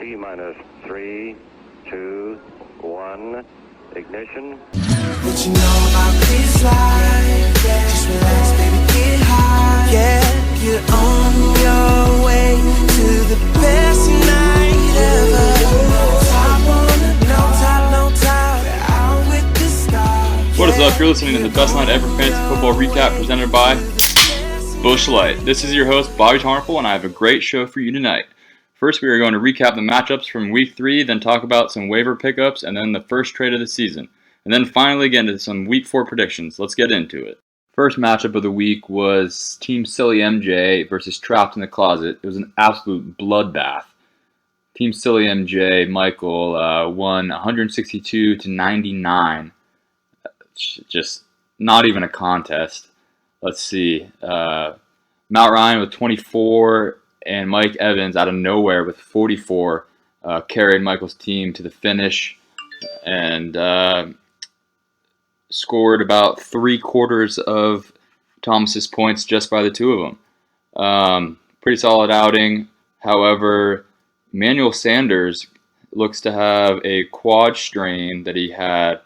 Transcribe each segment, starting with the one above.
T minus 3, 2, 1, ignition. What you know about this life? Yeah. Just relax, baby, get high. Yeah, you're on your way to the best night ever. No top, out with the stars. What is up? You're listening to the Best Night Ever Fantasy Football Recap presented by Busch Light. This is your host, Bobby Tarnapol, and I have a great show for you tonight. First, we are going to recap the matchups from Week 3, then talk about some waiver pickups, and then the first trade of the season. And then finally get into some Week 4 predictions. Let's get into it. First matchup of the week was Team Silly MJ versus Trapped in the Closet. It was an absolute bloodbath. Team Silly MJ, Michael, won 162-99. Just not even a contest. Let's see. Matt Ryan with 24 and Mike Evans out of nowhere with 44 carried Michael's team to the finish and scored about 3/4 of Thomas's points just by the two of them. Pretty solid outing. However, Emmanuel Sanders looks to have a quad strain that he had,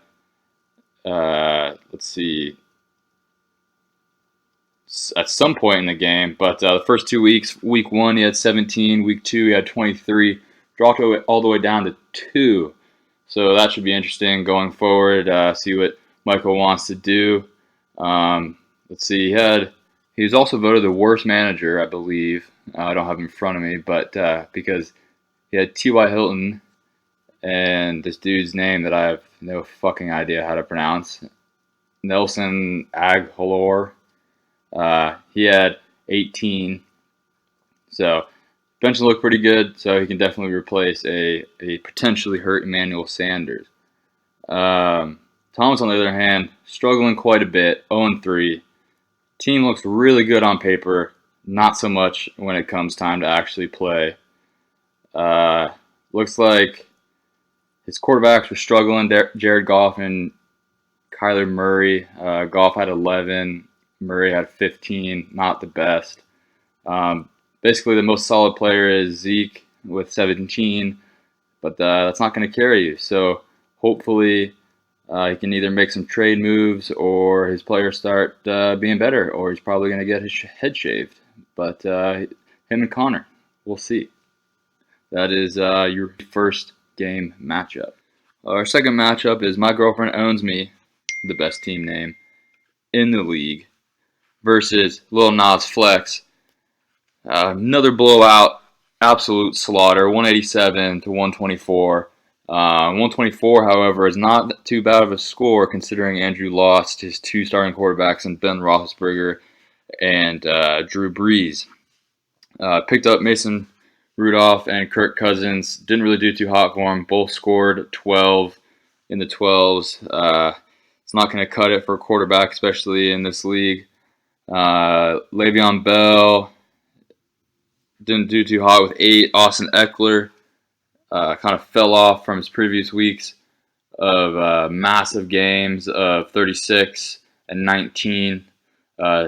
at some point in the game. But the first 2 weeks, Week 1 he had 17, Week 2 he had 23, dropped all the way down to 2. So that should be interesting going forward, see what Michael wants to do. Let's see, he was also voted the worst manager, I believe. I don't have him in front of me, but because he had T.Y. Hilton and this dude's name that I have no fucking idea how to pronounce, Nelson Agholor. He had 18. So bench looked pretty good, so he can definitely replace a potentially hurt Emmanuel Sanders. Thomas, on the other hand, struggling quite a bit, 0-3. Team looks really good on paper, not so much when it comes time to actually play. Looks like his quarterbacks were struggling, Jared Goff and Kyler Murray. Goff had 11, Murray had 15, not the best. Basically, the most solid player is Zeke with 17, but that's not going to carry you. So hopefully he can either make some trade moves or his players start being better, or he's probably going to get his head shaved. But him and Connor, we'll see. That is your first game matchup. Our second matchup is My Girlfriend Owns Me, the best team name in the league, versus Lil Nas Flex. Another blowout, absolute slaughter, 187-124. 124, however, is not too bad of a score considering Andrew lost his 2 starting quarterbacks in Ben Roethlisberger and Drew Brees. Picked up Mason Rudolph and Kirk Cousins. Didn't really do too hot for him. Both scored 12 in the 12s. It's not going to cut it for a quarterback, especially in this league. Le'Veon Bell didn't do too hot with 8. Austin Eckler kind of fell off from his previous weeks of massive games of 36 and 19.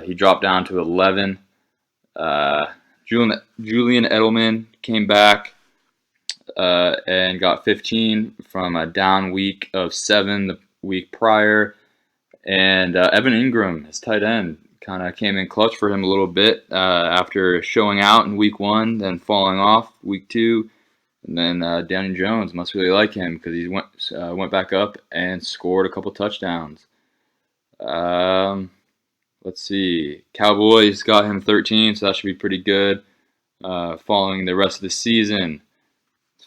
He dropped down to 11. Julian Edelman came back and got 15 from a down week of 7 the week prior. And Evan Ingram, his tight end, kind of came in clutch for him a little bit after showing out in Week 1, then falling off Week 2. And then Daniel Jones must really like him because he went back up and scored a couple touchdowns. Let's see. Cowboys got him 13, so that should be pretty good following the rest of the season.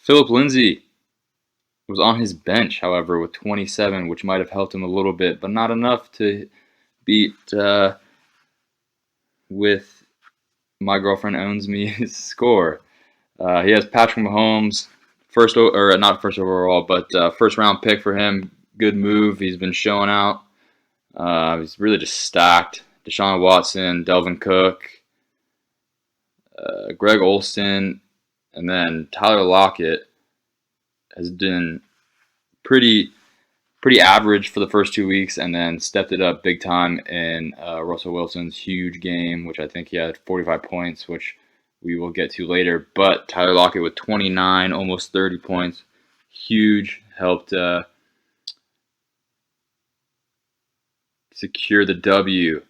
Philip Lindsay was on his bench, however, with 27, which might have helped him a little bit, but not enough to beat with My Girlfriend Owns Me's score. He has Patrick Mahomes, first round pick for him. Good move. He's been showing out. He's really just stacked. Deshaun Watson, Delvin Cook, Greg Olsen, and then Tyler Lockett has been pretty average for the first 2 weeks, and then stepped it up big time in Russell Wilson's huge game, which I think he had 45 points, which we will get to later. But Tyler Lockett with 29, almost 30 points. Huge. Helped secure the W.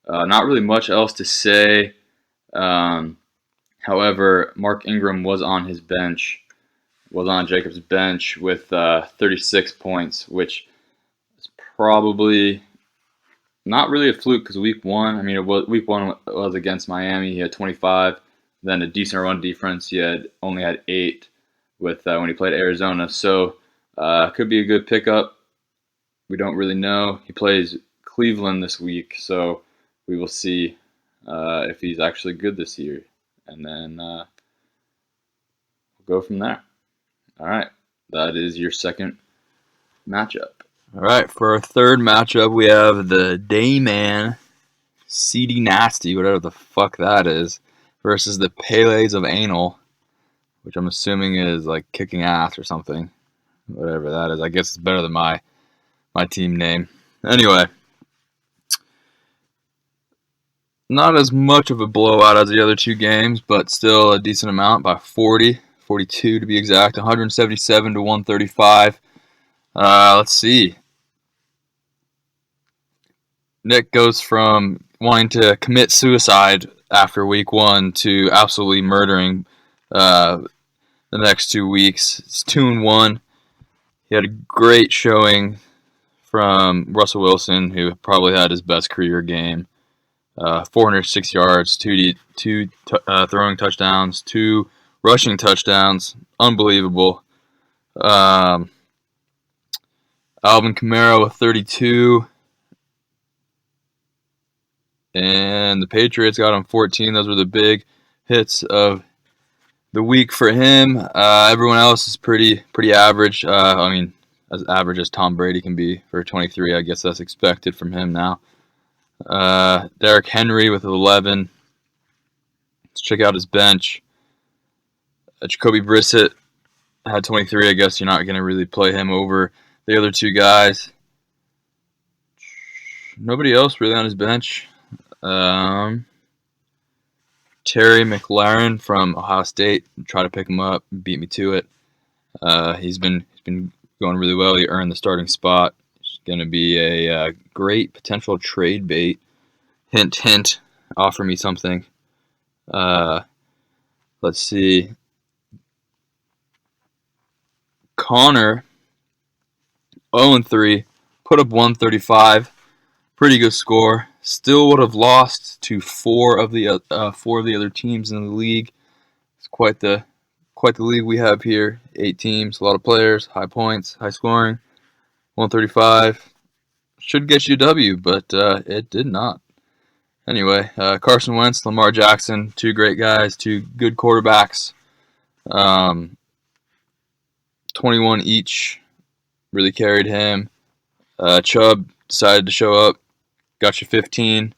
Not really much else to say. However, Mark Ingram was on his bench, was on Jacobs' bench with 36 points, which is probably not really a fluke because week 1, week 1 was against Miami. He had 25, then a decent run defense. He only had 8 with when he played Arizona. So could be a good pickup. We don't really know. He plays Cleveland this week, so we will see if he's actually good this year. And then we'll go from there. All right. That is your second matchup. All right. For our third matchup, we have the Dayman, CD Nasty, whatever the fuck that is, versus the Pele's of Anal, which I'm assuming is like kicking ass or something. Whatever that is. I guess it's better than my team name. Anyway. Not as much of a blowout as the other 2 games, but still a decent amount by 40, 42 to be exact, 177 to 135. Let's see. Nick goes from wanting to commit suicide after week 1 to absolutely murdering the next 2 weeks. It's 2-1. He had a great showing from Russell Wilson, who probably had his best career game. 406 yards, 2 throwing touchdowns, 2 rushing touchdowns. Unbelievable. Alvin Kamara with 32. And the Patriots got him 14. Those were the big hits of the week for him. Everyone else is pretty average. As average as Tom Brady can be for 23. I guess that's expected from him now. Derrick Henry with 11. Let's check out his bench. Jacoby Brissett had 23. I guess you're not going to really play him over the other 2 guys. Nobody else really on his bench. Terry McLaurin from Ohio State. Try to pick him up. Beat me to it. He's been going really well. He earned the starting spot. Going to be a great potential trade bait. Hint, hint. Offer me something. Let's see. Connor, 0-3, put up 135. Pretty good score. Still would have lost to 4 of the other teams in the league. It's quite the league we have here. 8 teams, a lot of players, high points, high scoring. 135 should get you a W, but it did not. Anyway, Carson Wentz, Lamar Jackson, 2 great guys, 2 good quarterbacks. 21 each, really carried him. Chubb decided to show up, got you 15.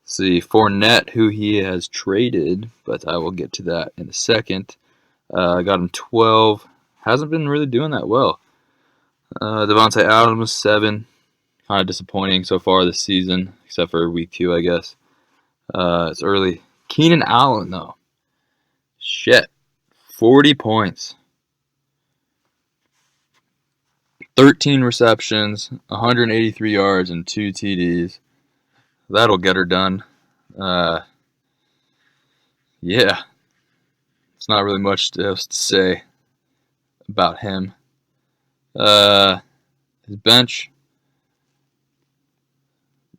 See, Fournette, who he has traded, but I will get to that in a second. Got him 12. Hasn't been really doing that well. Devontae Adams, 7. Kind of disappointing so far this season, except for week 2, I guess. It's early. Keenan Allen, though. Shit. 40 points. 13 receptions, 183 yards, and 2 TDs. That'll get her done. Yeah. It's not really much else to say about him. His bench.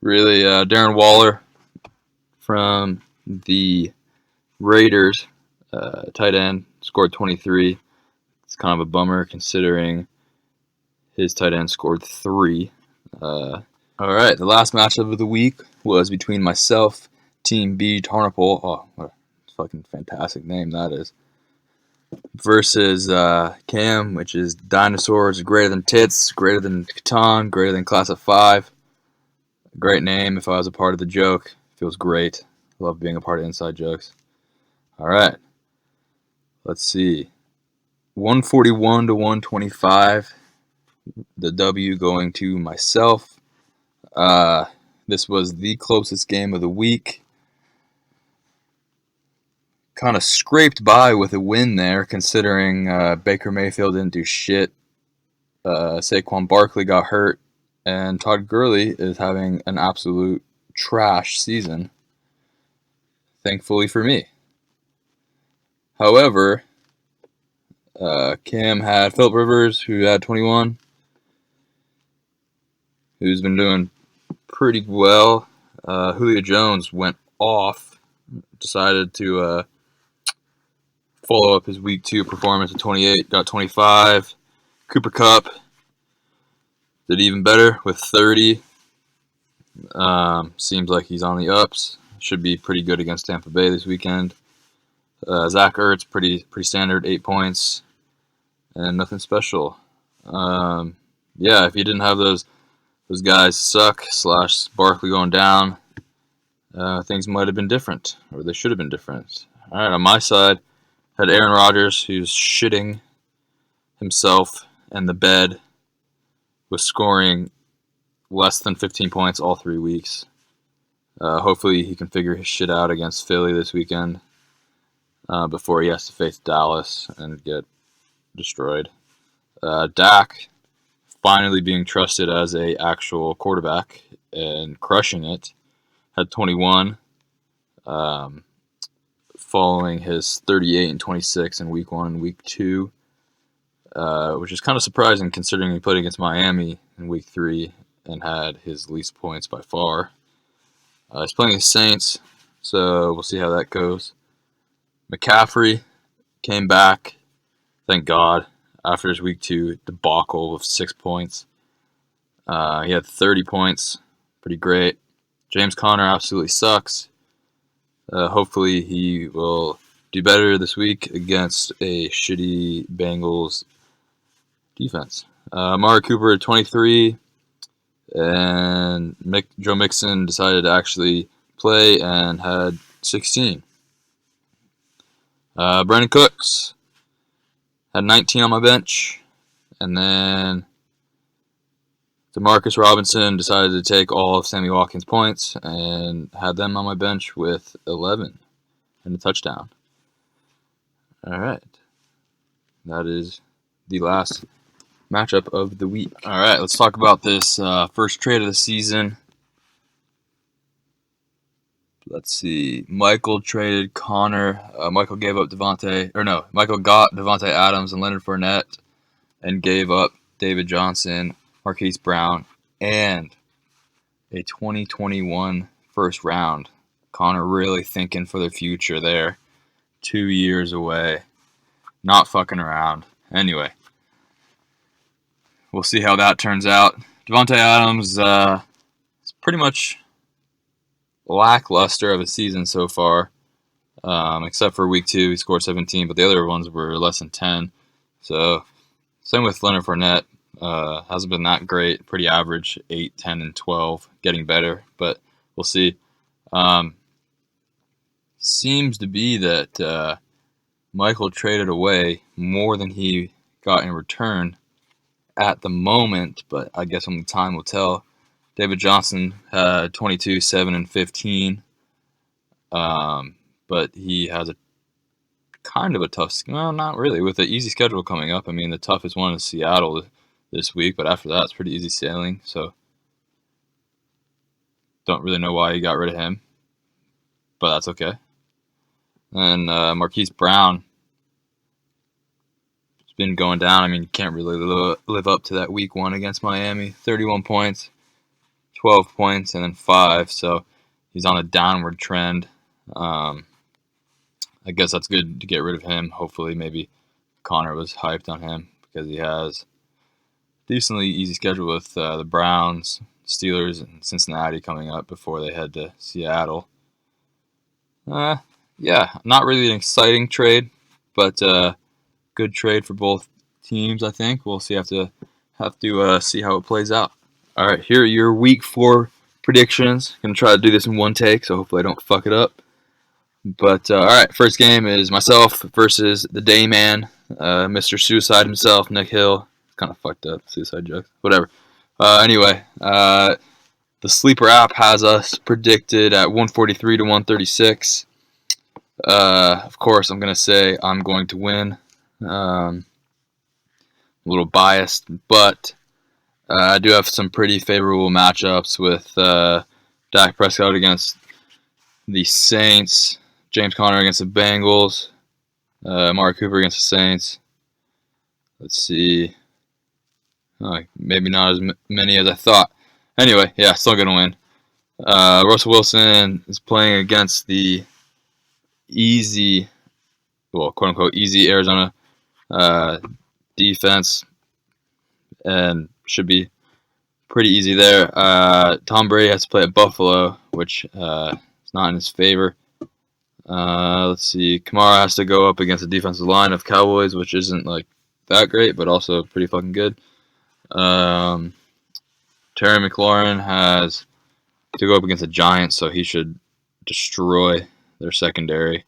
Really, Darren Waller from the Raiders, tight end, scored 23. It's kind of a bummer considering his tight end scored 3. All right, the last matchup of the week was between myself, Team B, Tarnopol. Oh, what a fucking fantastic name that is. Versus Cam, which is Dinosaurs Greater Than Tits, Greater Than Catan, Greater Than Class of 5. Great name if I was a part of the joke. Feels great. Love being a part of inside jokes. All right. Let's see. 141 to 125. The W going to myself. The This was the closest game of the week. Kind of scraped by with a win there, considering Baker Mayfield didn't do shit. Saquon Barkley got hurt, and Todd Gurley is having an absolute trash season. Thankfully for me. However, Cam had Phillip Rivers, who had 21, who's been doing pretty well. Julio Jones went off, decided to follow up his Week 2 performance at 28, got 25. Cooper Kupp did even better with 30. Seems like he's on the ups. Should be pretty good against Tampa Bay this weekend. Zach Ertz, pretty standard, 8 points, and nothing special. Yeah, if you didn't have those guys suck / Barkley going down, things might have been different, or they should have been different. All right, on my side, had Aaron Rodgers, who's shitting himself in the bed, was scoring less than 15 points all 3 weeks. Hopefully he can figure his shit out against Philly this weekend before he has to face Dallas and get destroyed. Dak finally being trusted as a actual quarterback and crushing it. Had 21, following his 38 and 26 in Week 1 and Week 2, which is kind of surprising considering he played against Miami in Week 3 and had his least points by far. He's playing the Saints, so we'll see how that goes. McCaffrey came back, thank God, after his Week 2 debacle of 6 points. He had 30 points, pretty great. James Conner absolutely sucks. Hopefully he will do better this week against a shitty Bengals defense. Amari Cooper at 23, and Joe Mixon decided to actually play and had 16. Brandon Cooks had 19 on my bench, and then Demarcus Robinson decided to take all of Sammy Watkins' points and had them on my bench with 11 and a touchdown. All right. That is the last matchup of the week. All right, let's talk about this first trade of the season. Let's see. Michael traded Connor. Michael gave up Michael got Devontae Adams and Leonard Fournette and gave up David Johnson, Marquise Brown, and a 2021 first round. Connor really thinking for the future there. 2 years away. Not fucking around. Anyway, we'll see how that turns out. Devontae Adams is pretty much lackluster of a season so far, except for Week 2, he scored 17, but the other ones were less than 10. So, same with Leonard Fournette. Hasn't been that great. Pretty average, 8, 10, and 12. Getting better, but we'll see. Seems to be that Michael traded away more than he got in return at the moment, but I guess only time will tell. David Johnson had 22, 7, and 15, but he has a kind of a tough, well, not really, with the easy schedule coming up. I mean, the toughest one is Seattle this week, but after that, it's pretty easy sailing, so don't really know why he got rid of him, but that's okay. And Marquise Brown has been going down. I mean, you can't really live up to that Week 1 against Miami. 31 points, 12 points, and then 5, so he's on a downward trend. I guess that's good to get rid of him. Hopefully, maybe Connor was hyped on him because he has a decently easy schedule with the Browns, Steelers, and Cincinnati coming up before they head to Seattle. Yeah, not really an exciting trade, but good trade for both teams, I think. We'll see. Have to see how it plays out. All right, here are your Week 4 predictions. I'm going to try to do this in one take, so hopefully I don't fuck it up. But, all right, first game is myself versus the Dayman, Mr. Suicide himself, Nick Hill. Kind of fucked up, suicide jokes. Whatever. Anyway, The Sleeper app has us predicted at 143 to 136. Of course, I'm going to say I'm going to win. A little biased, but I do have some pretty favorable matchups with Dak Prescott against the Saints, James Conner against the Bengals, Amari Cooper against the Saints. Let's see. Maybe not as many as I thought. Anyway, yeah, still going to win. Russell Wilson is playing against the easy, well, quote-unquote, easy Arizona defense, and should be pretty easy there. Tom Brady has to play at Buffalo, which is not in his favor. Let's see. Kamara has to go up against the defensive line of Cowboys, which isn't like that great, but also pretty fucking good. Terry McLaurin has to go up against the Giants, so he should destroy their secondary.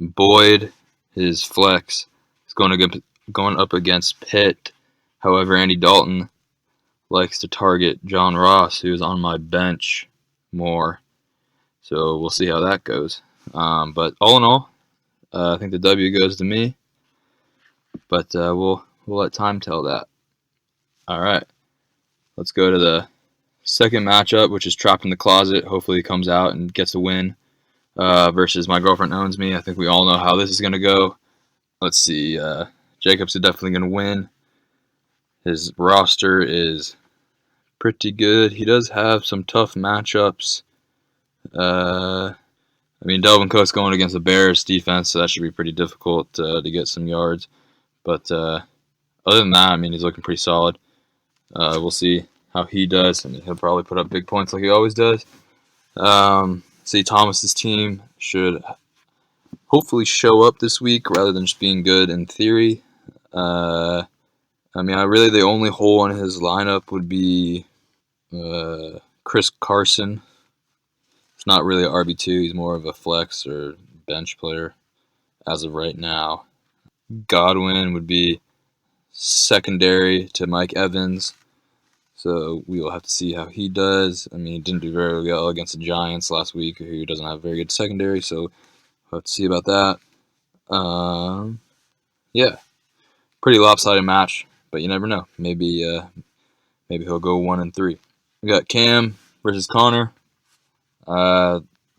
Boyd, his flex, is going up against Pitt. However, Andy Dalton likes to target John Ross, who's on my bench more. So we'll see how that goes. But all in all, I think the W goes to me. But we'll let time tell that. All right, let's go to the second matchup, which is Trapped in the Closet. Hopefully he comes out and gets a win versus My Girlfriend Owns Me. I think we all know how this is going to go. Let's see. Jacobs is definitely going to win. His roster is pretty good. He does have some tough matchups. Dalvin Cook's going against the Bears defense, so that should be pretty difficult to get some yards. But other than that, he's looking pretty solid. We'll see how he does. He'll probably put up big points like he always does. See, Thomas's team should hopefully show up this week rather than just being good in theory. Really the only hole in his lineup would be Chris Carson. It's not really an RB2. He's more of a flex or bench player as of right now. Godwin would be secondary to Mike Evans. So we will have to see how he does. He didn't do very well against the Giants last week, who doesn't have a very good secondary. So we'll have to see about that. Yeah, pretty lopsided match, but you never know. Maybe he'll go 1-3. We got Cam versus Connor.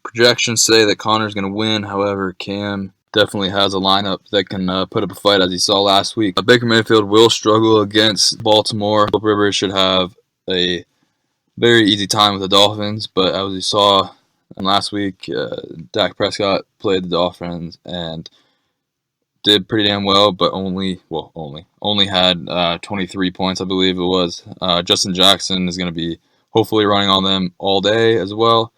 Projections say that Connor's going to win. However, Cam definitely has a lineup that can put up a fight, as he saw last week. Baker Mayfield will struggle against Baltimore. Philip Rivers should have a very easy time with the Dolphins, but as we saw last week, Dak Prescott played the Dolphins and did pretty damn well, but only had 23 points, I believe it was. Justin Jackson is going to be hopefully running on them all day as well.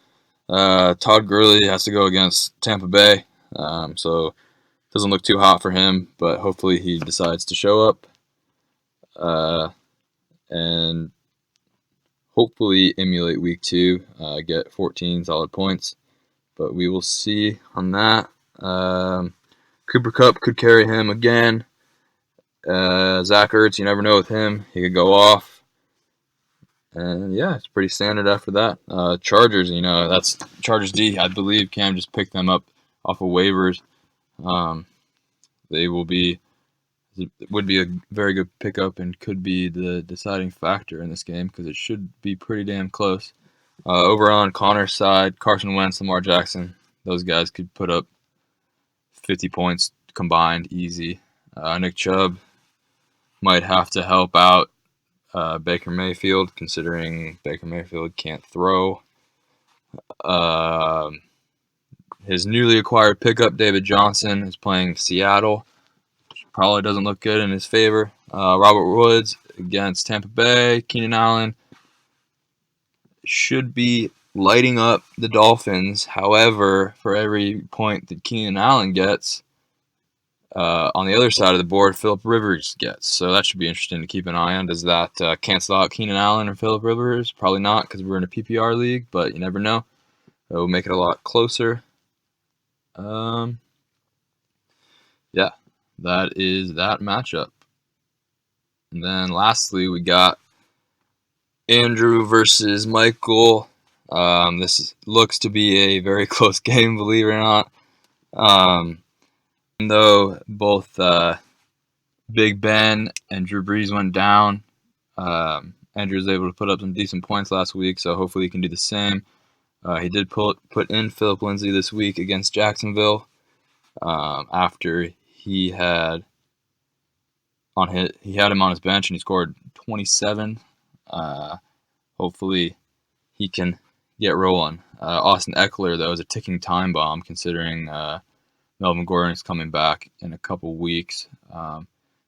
Todd Gurley has to go against Tampa Bay. So it doesn't look too hot for him, but hopefully he decides to show up and hopefully emulate week 2, get 14 solid points. But we will see on that. Cooper Kupp could carry him again. Zach Ertz, you never know with him. He could go off. And yeah, it's pretty standard after that. Chargers, that's Chargers D. I believe Cam just picked them up off of waivers. They would be a very good pickup and could be the deciding factor in this game because it should be pretty damn close. Over on Connor's side, Carson Wentz, Lamar Jackson, those guys could put up 50 points combined, easy. Nick Chubb might have to help out Baker Mayfield, considering Baker Mayfield can't throw. His newly acquired pickup, David Johnson, is playing Seattle, which probably doesn't look good in his favor. Robert Woods against Tampa Bay. Keenan Allen should be lighting up the Dolphins. However, for every point that Keenan Allen gets, on the other side of the board, Philip Rivers gets. So that should be interesting to keep an eye on. Does that cancel out Keenan Allen or Philip Rivers? Probably not, because we're in a PPR league, but you never know. It will make it a lot closer. Yeah, that is that matchup. And then lastly, we got Andrew versus Michael. This looks to be a very close game, believe it or not. Though both Big Ben and Drew Brees went down, Andrew was able to put up some decent points last week, so hopefully he can do the same. He did put in Philip Lindsay this week against Jacksonville after he had him on his bench and he scored 27. Hopefully he can get rolling. Austin Eckler, though, is a ticking time bomb considering Melvin Gordon is coming back in a couple weeks.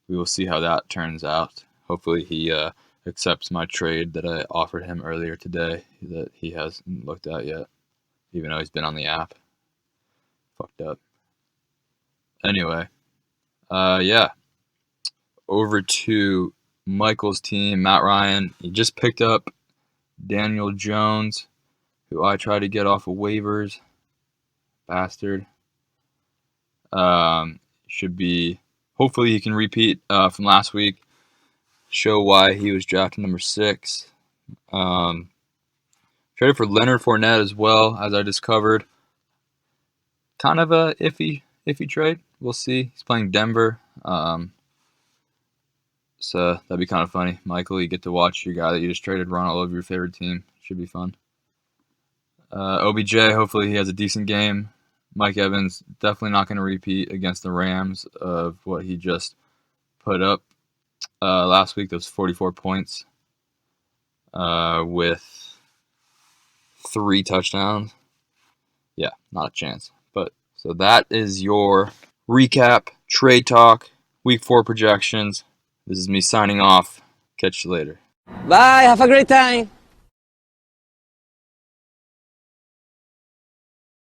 We will see how that turns out. Hopefully he accepts my trade that I offered him earlier today that he hasn't looked at yet, even though he's been on the app. Fucked up. Anyway, yeah. Over to Michael's team, Matt Ryan. He just picked up Daniel Jones, who I tried to get off of waivers. Bastard. Should be, hopefully he can repeat from last week. Show why he was drafted number 6. Traded for Leonard Fournette as well, as I just covered. Kind of a iffy trade. We'll see. He's playing Denver. So that'd be kind of funny. Michael, you get to watch your guy that you just traded run all over your favorite team. Should be fun. OBJ, hopefully he has a decent game. Mike Evans, definitely not going to repeat against the Rams of what he just put up last week. Those 44 points with 3 touchdowns. Yeah, not a chance. But so that is your recap, trade talk, week 4 projections. This is me signing off. Catch you later. Bye, have a great time.